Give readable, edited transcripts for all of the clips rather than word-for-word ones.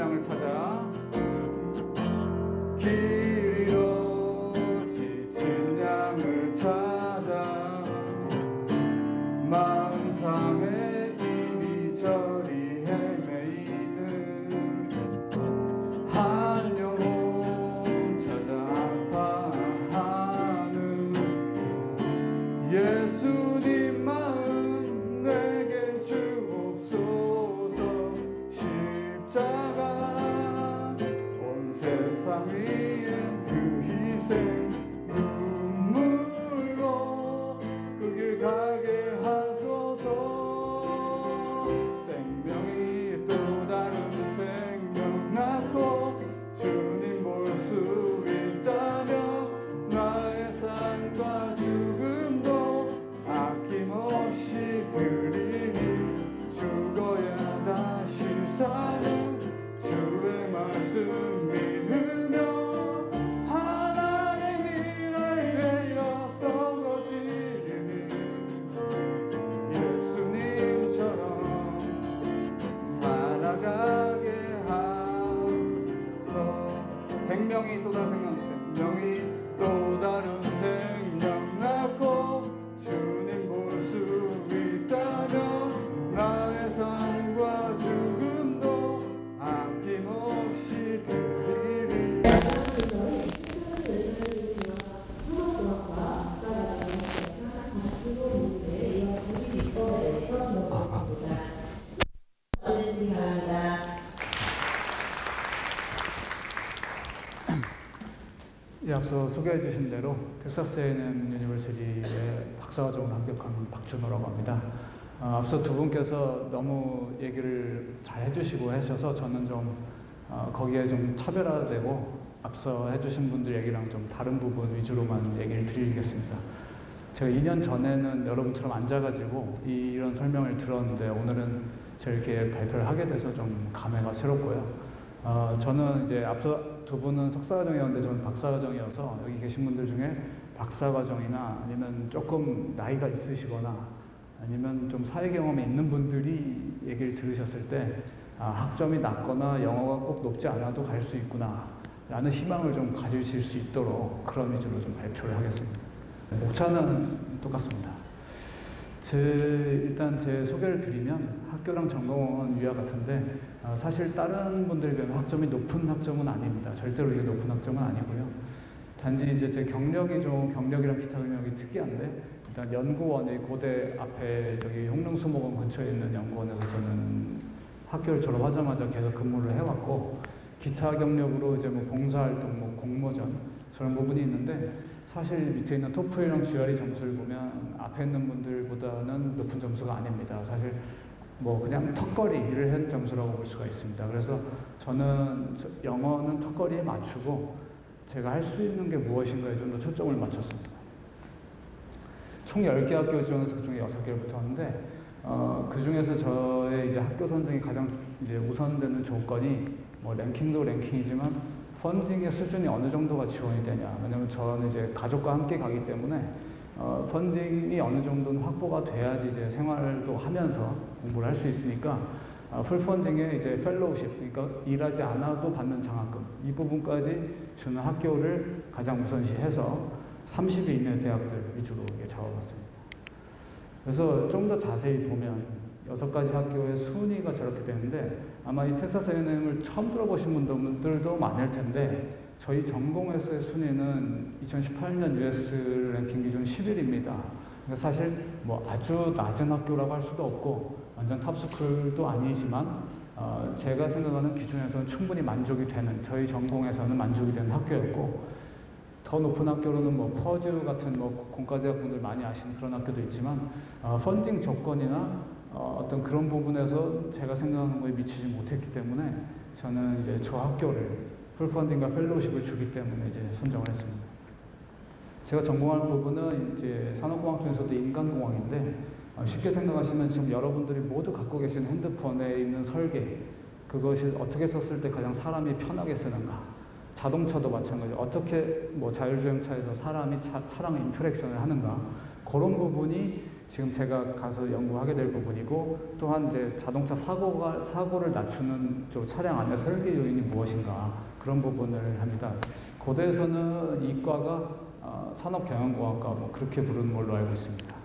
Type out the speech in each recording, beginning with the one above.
양을 찾아 길 잃어 지친 양을 찾아 마음 상해 이리저리 헤매이는 한 영혼 찾아 아파하는 예수님 마음 내게 주옵소서. 십자가 온 세상 위에 그 희생 눈물로 그 길 가게 하소서. 생명이 또 다른 생명 낳고 주님 볼 수 있다면 나의 삶과 죽음도 아낌없이 드리니 죽어야 다시 사는 주의 말씀 믿으며 하나의 미래를 위하여 썩어지니 예수님처럼 살아가게 하소서. 생명이 또 다른 생명, 생명이 또 다른 생명 낳고 주님 볼 수 있다면 나의 삶과 죽음도 아낌없이 드리리. 앞서 소개해 주신 대로 텍사스 A&M 유니버시티의 박사과정을 합격한 박준호라고 합니다. 앞서 두 분께서 너무 얘기를 잘 해주시고 하셔서 저는 좀 거기에 좀 차별화되고 앞서 해주신 분들 얘기랑 좀 다른 부분 위주로만 얘기를 드리겠습니다. 제가 2년 전에는 여러분처럼 앉아가지고 이런 설명을 들었는데 오늘은 제가 이렇게 발표를 하게 돼서 좀 감회가 새롭고요. 저는 이제 앞서 두 분은 석사과정이었는데 저는 박사과정이어서 여기 계신 분들 중에 박사과정이나 아니면 조금 나이가 있으시거나 아니면 좀 사회 경험이 있는 분들이 얘기를 들으셨을 때 학점이 낮거나 영어가 꼭 높지 않아도 갈 수 있구나 라는 희망을 좀 가지실 수 있도록 그런 위주로 좀 발표를 하겠습니다. 목차는 똑같습니다. 일단 제 소개를 드리면 학교랑 전공은 위와 같은데 사실 다른 분들에 비하면 학점이 높은 학점은 아닙니다. 절대로 이게 높은 학점은 아니고요. 단지 이제 제 경력이랑 기타 경력이 특이한데 일단 연구원이 고대 앞에 저기 홍릉수목원 근처에 있는 연구원에서 저는 학교를 졸업하자마자 계속 근무를 해왔고 기타 경력으로 이제 뭐 봉사활동, 뭐 공모전 그런 부분이 있는데 사실 밑에 있는 토플이랑 GRE 점수를 보면 앞에 있는 분들보다는 높은 점수가 아닙니다. 사실 뭐 그냥 턱걸이를 한 점수라고 볼 수가 있습니다. 그래서 저는 영어는 턱걸이에 맞추고 제가 할 수 있는 게 무엇인가에 좀 더 초점을 맞췄습니다. 총 10개 학교 중에서 그중에 6개를 붙었는데 그 중에서 저의 이제 학교 선정이 가장 이제 우선되는 조건이 뭐 랭킹도 랭킹이지만 펀딩의 수준이 어느 정도가 지원이 되냐. 왜냐면 저는 이제 가족과 함께 가기 때문에 펀딩이 어느 정도는 확보가 돼야지 이제 생활도 하면서 공부를 할 수 있으니까 풀 펀딩에 이제 펠로우십, 그러니까 일하지 않아도 받는 장학금 이 부분까지 주는 학교를 가장 우선시해서 30위 이내 대학들 위주로 잡아봤습니다. 그래서 좀 더 자세히 보면 6가지 학교의 순위가 저렇게 되는데 아마 이 텍사스 A&M을 처음 들어보신 분들도 많을 텐데 저희 전공에서의 순위는 2018년 US 랭킹 기준 10위입니다. 그러니까 사실 뭐 아주 낮은 학교라고 할 수도 없고 완전 탑스쿨도 아니지만 제가 생각하는 기준에서는 충분히 만족이 되는 저희 전공에서는 만족이 되는 학교였고 더 높은 학교로는 뭐 퍼듀 같은 뭐 공과대학분들 많이 아시는 그런 학교도 있지만 펀딩 조건이나 어떤 그런 부분에서 제가 생각하는 거에 미치지 못했기 때문에 저는 이제 저 학교를 풀펀딩과 펠로우십을 주기 때문에 이제 선정을 했습니다. 제가 전공할 부분은 이제 산업공학 중에서도 인간공학인데 쉽게 생각하시면 지금 여러분들이 모두 갖고 계신 핸드폰에 있는 설계 그것이 어떻게 썼을 때 가장 사람이 편하게 쓰는가 자동차도 마찬가지로 어떻게 뭐 자율주행차에서 사람이 차랑 인터랙션을 하는가 그런 부분이 지금 제가 가서 연구하게 될 부분이고, 또한 이제 자동차 사고를 낮추는 차량 안의 설계 요인이 무엇인가, 그런 부분을 합니다. 고대에서는 이과가 산업경영공학과 뭐 그렇게 부르는 걸로 알고 있습니다.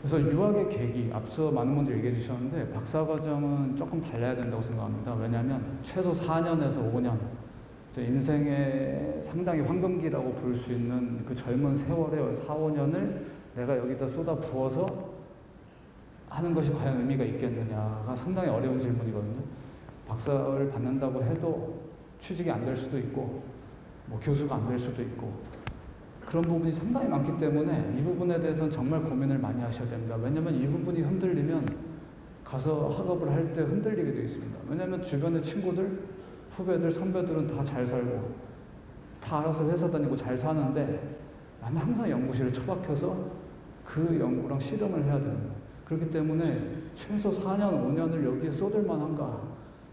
그래서 유학의 계기, 앞서 많은 분들이 얘기해 주셨는데 박사과정은 조금 달라야 된다고 생각합니다. 왜냐하면 최소 4년에서 5년, 인생의 상당히 황금기라고 부를 수 있는 그 젊은 세월의 4, 5년을 내가 여기다 쏟아 부어서 하는 것이 과연 의미가 있겠느냐가 상당히 어려운 질문이거든요. 박사를 받는다고 해도 취직이 안 될 수도 있고, 뭐 교수가 안 될 수도 있고, 그런 부분이 상당히 많기 때문에 이 부분에 대해서는 정말 고민을 많이 하셔야 됩니다. 왜냐하면 이 부분이 흔들리면 가서 학업을 할 때 흔들리게 되어 있습니다. 왜냐하면 주변의 친구들, 후배들, 선배들은 다 잘 살고 다 알아서 회사 다니고 잘 사는데 나는 항상 연구실에 처박혀서 그 연구랑 실험을 해야 됩니다. 그렇기 때문에 최소 4년, 5년을 여기에 쏟을 만한가?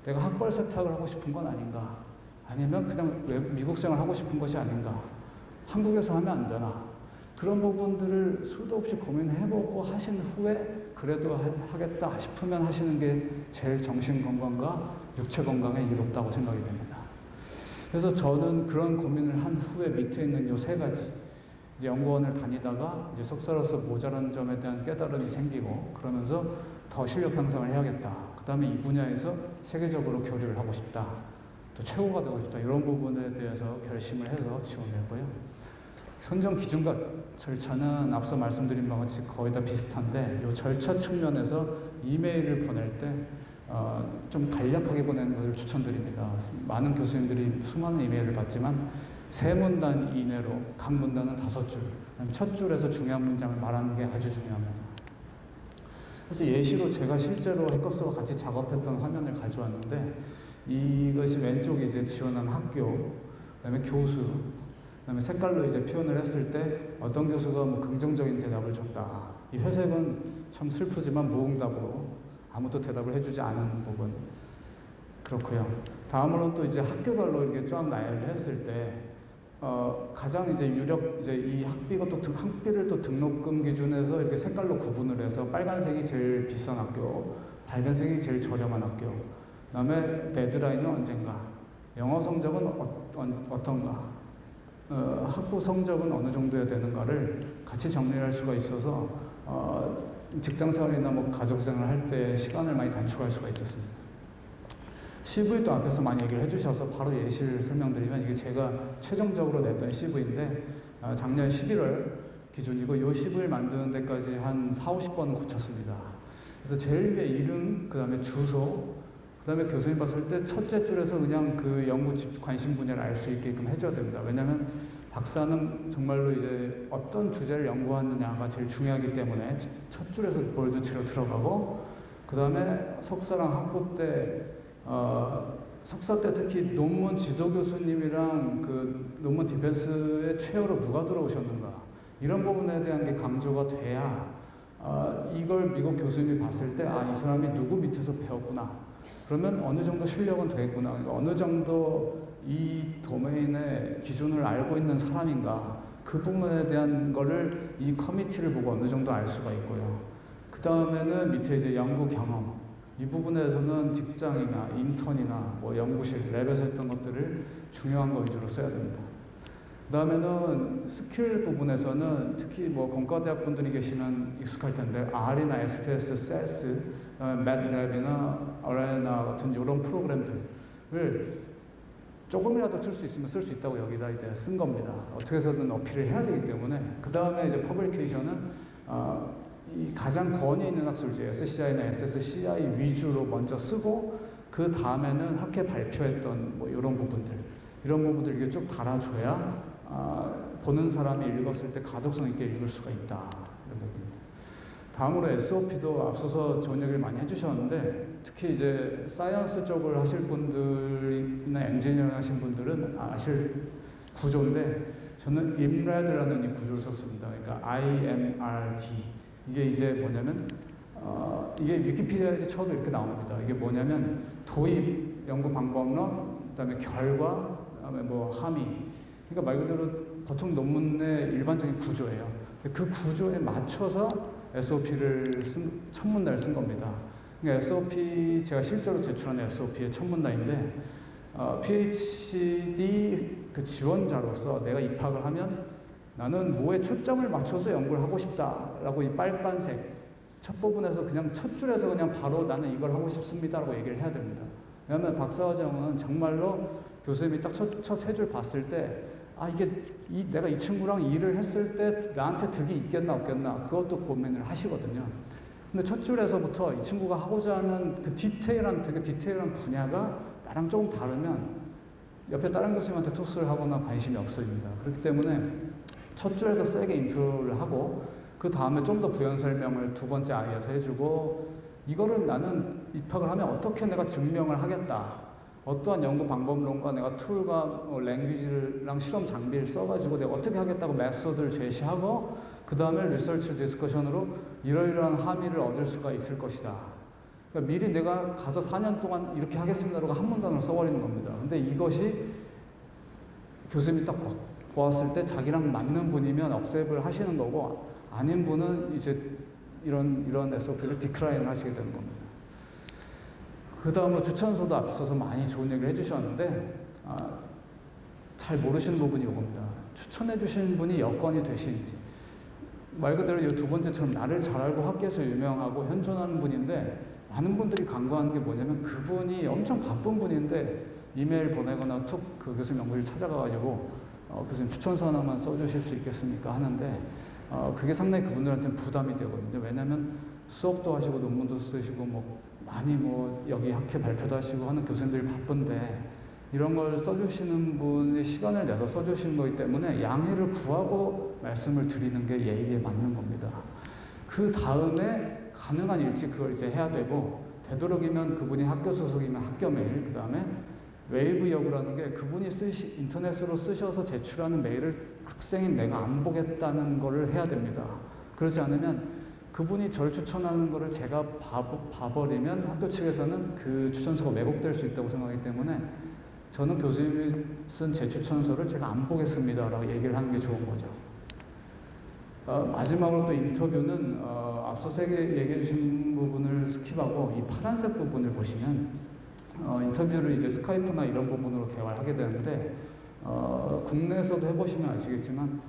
내가 학벌 세탁을 하고 싶은 건 아닌가? 아니면 그냥 미국 생활 하고 싶은 것이 아닌가? 한국에서 하면 안 되나? 그런 부분들을 수도 없이 고민해보고 하신 후에 그래도 하겠다 싶으면 하시는 게 제일 정신 건강과 육체 건강에 이롭다고 생각이 됩니다. 그래서 저는 그런 고민을 한 후에 밑에 있는 요 3가지, 이제 연구원을 다니다가 이제 석사로서 모자란 점에 대한 깨달음이 생기고, 그러면서 더 실력 향상을 해야겠다. 그 다음에 이 분야에서 세계적으로 교류를 하고 싶다. 또 최고가 되고 싶다. 이런 부분에 대해서 결심을 해서 지원을 했고요. 선정 기준과 절차는 앞서 말씀드린 바와 같이 거의 다 비슷한데, 이 절차 측면에서 이메일을 보낼 때 좀 간략하게 보내는 것을 추천드립니다. 많은 교수님들이 수많은 이메일을 받지만 3문단 이내로, 각 문단은 5줄, 첫 줄에서 중요한 문장을 말하는 게 아주 중요합니다. 그래서 예시로 제가 실제로 해커스와 같이 작업했던 화면을 가져왔는데, 이것이 왼쪽에 이제 지원한 학교, 그다음에 교수, 그다음에 색깔로 이제 표현을 했을 때 어떤 교수가 뭐 긍정적인 대답을 줬다. 이 회색은 참 슬프지만 무응답으로 아무도 대답을 해주지 않은 부분. 그렇고요. 다음으로는 또 이제 학교별로 이렇게 쫙 나열을 했을 때 가장 이제 유력, 이제 이 학비를 또 등록금 기준에서 이렇게 색깔로 구분을 해서 빨간색이 제일 비싼 학교, 빨간색이 제일 저렴한 학교, 그 다음에 데드라인은 언젠가, 영어 성적은 어떤가, 학부 성적은 어느 정도야 되는가를 같이 정리할 수가 있어서 직장생활이나 뭐 가족생활 할 때 시간을 많이 단축할 수가 있었습니다. CV도 앞에서 많이 얘기를 해주셔서 바로 예시를 설명드리면, 이게 제가 최종적으로 냈던 CV인데 작년 11월 기준이고, 이 CV를 만드는 데까지 한 4, 50번은 고쳤습니다. 그래서 제일 위에 이름, 그 다음에 주소, 그 다음에 교수님 봤을 때 첫째 줄에서 그냥 그 연구 관심 분야를 알 수 있게끔 해줘야 됩니다. 왜냐하면 박사는 정말로 이제 어떤 주제를 연구하느냐가 제일 중요하기 때문에 첫 줄에서 볼드체로 들어가고, 그 다음에 석사랑 학부 때 석사 때 특히 논문 지도 교수님이랑 그 논문 디펜스의 최어로 누가 들어오셨는가, 이런 부분에 대한 게 강조가 돼야 이걸 미국 교수님이 봤을 때 이 사람이 누구 밑에서 배웠구나, 그러면 어느 정도 실력은 되겠구나, 그러니까 어느 정도 이 도메인의 기준을 알고 있는 사람인가, 그 부분에 대한 거를 이 커미티를 보고 어느 정도 알 수가 있고요. 그 다음에는 밑에 이제 연구 경험, 이 부분에서는 직장이나 인턴이나 뭐 연구실, 랩에서 했던 것들을 중요한 거 위주로 써야 됩니다. 그 다음에는 스킬 부분에서는 특히 뭐 공과대학 분들이 계시면 익숙할 텐데, R이나 SPS, SAS, MATLAB이나 RNA 같은 이런 프로그램들을 조금이라도 쓸 수 있으면 쓸 수 있다고 여기다 이제 쓴 겁니다. 어떻게 해서든 어필을 해야 되기 때문에. 그 다음에 이제 퍼블리케이션은 이 가장 권위 있는 학술지, SCI나 SSCI 위주로 먼저 쓰고, 그 다음에는 학회 발표했던 뭐 이런 부분들 이게 쭉 달아줘야 보는 사람이 읽었을 때 가독성 있게 읽을 수가 있다. 이런 부분입니다. 다음으로 SOP도 앞서서 좋은 얘기를 많이 해주셨는데, 특히 이제 사이언스 쪽을 하실 분들이나 엔지니어링 하신 분들은 아실 구조인데, 저는 IMRAD라는 이 구조를 썼습니다. 그러니까 IMRD. 이게 이제 뭐냐면, 이게 위키피디아에 쳐도 이렇게 나옵니다. 이게 뭐냐면, 도입, 연구 방법론, 그 다음에 결과, 그 다음에 뭐 함의. 그러니까 말 그대로 보통 논문의 일반적인 구조예요. 그 구조에 맞춰서 SOP를 첫 문단을 쓴 겁니다. 그러니까 SOP, 제가 실제로 제출한 SOP의 첫 문단인데, PhD 그 지원자로서 내가 입학을 하면 나는 뭐에 초점을 맞춰서 연구를 하고 싶다라고 이 빨간색 첫 부분에서 그냥 첫 줄에서 그냥 바로 나는 이걸 하고 싶습니다라고 얘기를 해야 됩니다. 왜냐하면 박사과정은 정말로 교수님이 딱 첫 세 줄 봤을 때 내가 이 친구랑 일을 했을 때 나한테 득이 있겠나 없겠나 그것도 고민을 하시거든요. 근데 첫 줄에서부터 이 친구가 하고자 하는 그 되게 디테일한 분야가 나랑 조금 다르면 옆에 다른 교수님한테 토스를 하거나 관심이 없어집니다. 그렇기 때문에 첫 줄에서 세게 인트로를 하고 그 다음에 좀 더 부연 설명을 두 번째 아이에서 해주고 이거를 나는 입학을 하면 어떻게 내가 증명을 하겠다. 어떠한 연구 방법론과 내가 툴과 랭귀지랑 실험 장비를 써가지고 내가 어떻게 하겠다고 메소드를 제시하고 그 다음에 리서치 디스커션으로 이러이러한 함의를 얻을 수가 있을 것이다. 그러니까 미리 내가 가서 4년 동안 이렇게 하겠습니다라고 한 문단으로 써버리는 겁니다. 근데 이것이 교수님이 딱 보았을 때 자기랑 맞는 분이면 억셉을 하시는 거고 아닌 분은 이제 이런 SOP를 디클라인을 하시게 되는 겁니다. 그 다음으로 추천서도 앞서서 많이 좋은 얘기를 해주셨는데 잘 모르시는 부분이 이겁니다. 추천해 주신 분이 여건이 되시는지 말 그대로 이 두 번째처럼 나를 잘 알고 학계에서 유명하고 현존하는 분인데 많은 분들이 간과하는 게 뭐냐면 그분이 엄청 바쁜 분인데 이메일 보내거나 툭 그 교수님 연구실 찾아가가지고 교수님 추천서 하나만 써주실 수 있겠습니까 하는데 그게 상당히 그분들한테는 부담이 되거든요. 왜냐하면 수업도 하시고 논문도 쓰시고 많이 여기 학회 발표도 하시고 하는 교수님들이 바쁜데 이런 걸 써주시는 분이 시간을 내서 써주시는 거기 때문에 양해를 구하고 말씀을 드리는 게 예의에 맞는 겁니다. 그 다음에 가능한 일찍 그걸 이제 해야 되고 되도록이면 그분이 학교 소속이면 학교 메일, 그 다음에 웨이브 여부라는 게 그분이 인터넷으로 쓰셔서 제출하는 메일을 학생인 내가 안 보겠다는 거를 해야 됩니다. 그러지 않으면 그분이 저를 추천하는 거를 제가 봐버리면 학교 측에서는 그 추천서가 왜곡될 수 있다고 생각하기 때문에 저는 교수님이 쓴 제 추천서를 제가 안 보겠습니다 라고 얘기를 하는 게 좋은 거죠. 마지막으로 또 인터뷰는 앞서 세 개 얘기해 주신 부분을 스킵하고 이 파란색 부분을 보시면 인터뷰를 이제 스카이프나 이런 부분으로 대화를 하게 되는데 국내에서도 해보시면 아시겠지만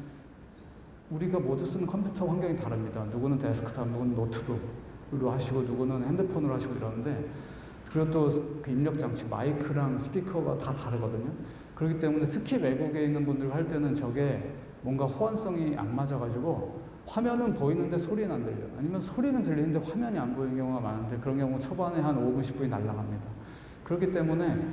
우리가 모두 쓰는 컴퓨터 환경이 다릅니다. 누구는 데스크탑, 누구는 노트북으로 하시고 누구는 핸드폰으로 하시고 이러는데 그리고 또 그 입력 장치, 마이크랑 스피커가 다 다르거든요. 그렇기 때문에 특히 외국에 있는 분들 할 때는 저게 뭔가 호환성이 안 맞아가지고 화면은 보이는데 소리는 안 들려요. 아니면 소리는 들리는데 화면이 안 보이는 경우가 많은데 그런 경우 초반에 한 5분, 10분이 날아갑니다. 그렇기 때문에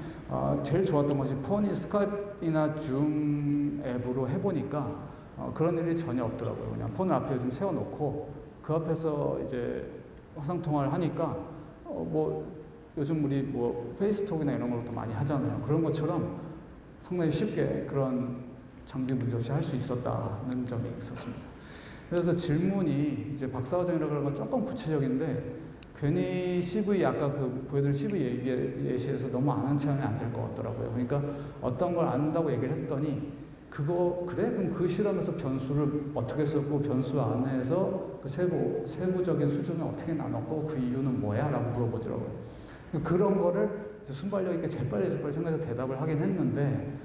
제일 좋았던 것이 폰이 스카이프나 줌 앱으로 해보니까 그런 일이 전혀 없더라고요. 그냥 폰을 앞에 요즘 세워놓고 그 앞에서 이제 화상통화를 하니까 요즘 우리 페이스톡이나 이런 걸로 또 많이 하잖아요. 그런 것처럼 상당히 쉽게 그런 장비 문제 없이 할 수 있었다는 점이 있었습니다. 그래서 질문이 이제 박사과정이라고 그런 건 조금 구체적인데 괜히 CV 아까 보여드린 CV 예시에서 너무 아는 체하면 안 될 것 같더라고요. 그러니까 어떤 걸 안다고 얘기를 했더니 그래? 그럼 그 실험에서 변수를 어떻게 썼고 변수 안에서 그 세부적인 수준을 어떻게 나눴고 그 이유는 뭐야? 라고 물어보더라고요. 그런 거를 순발력 있게 재빨리 생각해서 대답을 하긴 했는데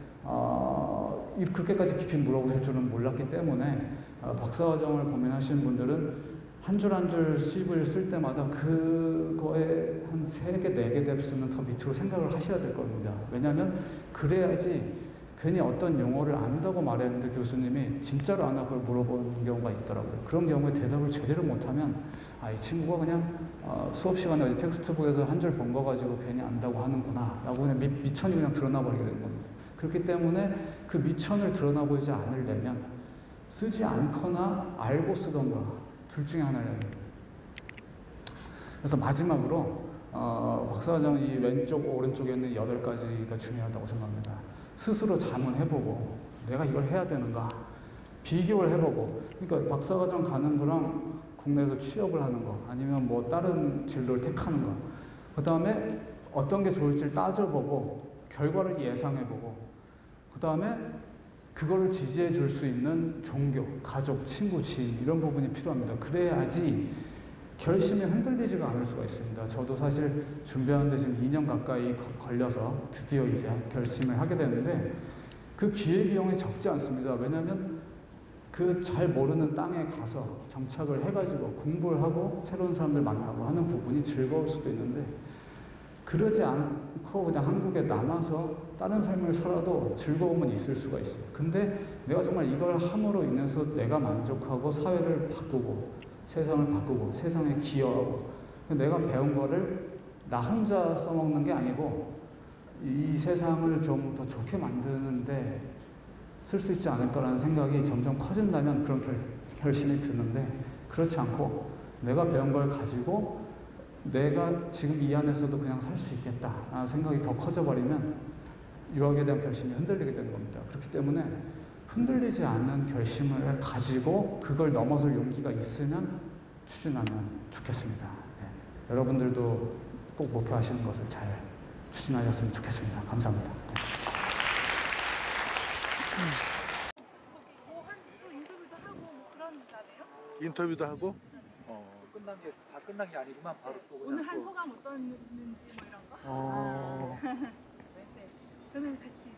그렇게까지 깊이 물어보실 줄은 몰랐기 때문에 박사과정을 고민하시는 분들은 한 줄 한 줄 CV를 쓸 때마다 그거에 한 3개, 4개 뎁스는 더 밑으로 생각을 하셔야 될 겁니다. 왜냐하면 그래야지 괜히 어떤 용어를 안다고 말했는데 교수님이 진짜로 안 하고 그걸 물어보는 경우가 있더라고요. 그런 경우에 대답을 제대로 못하면 이 친구가 그냥 수업 시간에 텍스트북에서 한 줄 본 거 가지고 괜히 안다고 하는구나 라고 그냥 미천이 그냥 드러나 버리게 되는 겁니다. 그렇기 때문에 그 미천을 드러나 보이지 않으려면 쓰지 않거나 알고 쓰던가 둘 중에 하나를 해야 됩니다. 그래서 마지막으로 박사과정 이 왼쪽 오른쪽에 있는 8가지가 중요하다고 생각합니다. 스스로 자문해보고 내가 이걸 해야 되는가 비교를 해보고 그러니까 박사과정 가는 거랑 국내에서 취업을 하는 거 아니면 다른 진로를 택하는 거 그 다음에 어떤 게 좋을지를 따져보고 결과를 예상해보고 그 다음에 그거를 지지해 줄 수 있는 종교, 가족, 친구, 지인 이런 부분이 필요합니다. 그래야지 결심이 흔들리지가 않을 수가 있습니다. 저도 사실 준비하는데 지금 2년 가까이 걸려서 드디어 이제 결심을 하게 되는데 그 기회비용이 적지 않습니다. 왜냐하면 그 잘 모르는 땅에 가서 정착을 해가지고 공부를 하고 새로운 사람들 만나고 하는 부분이 즐거울 수도 있는데 그러지 않고 그냥 한국에 남아서 다른 삶을 살아도 즐거움은 있을 수가 있어요. 근데 내가 정말 이걸 함으로 인해서 내가 만족하고 사회를 바꾸고 세상을 바꾸고 세상에 기여하고 내가 배운 거를 나 혼자 써먹는 게 아니고 이 세상을 좀 더 좋게 만드는데 쓸 수 있지 않을까라는 생각이 점점 커진다면 그런 결심이 드는데 그렇지 않고 내가 배운 걸 가지고 내가 지금 이 안에서도 그냥 살 수 있겠다라는 생각이 더 커져버리면 유학에 대한 결심이 흔들리게 되는 겁니다. 그렇기 때문에 흔들리지 않는 결심을 가지고 그걸 넘어설 용기가 있으면 추진하면 좋겠습니다. 네. 여러분들도 꼭 목표하시는 것을 잘 추진하셨으면 좋겠습니다. 감사합니다. 네. 또 인터뷰도 하고 뭐 그런 자네요? 인터뷰도 하고 끝난 게 다 끝난 게 아니구만. 바로 또 오늘 한 소감 어떠는지 뭐 이런 거? 네, 네. 저는 같이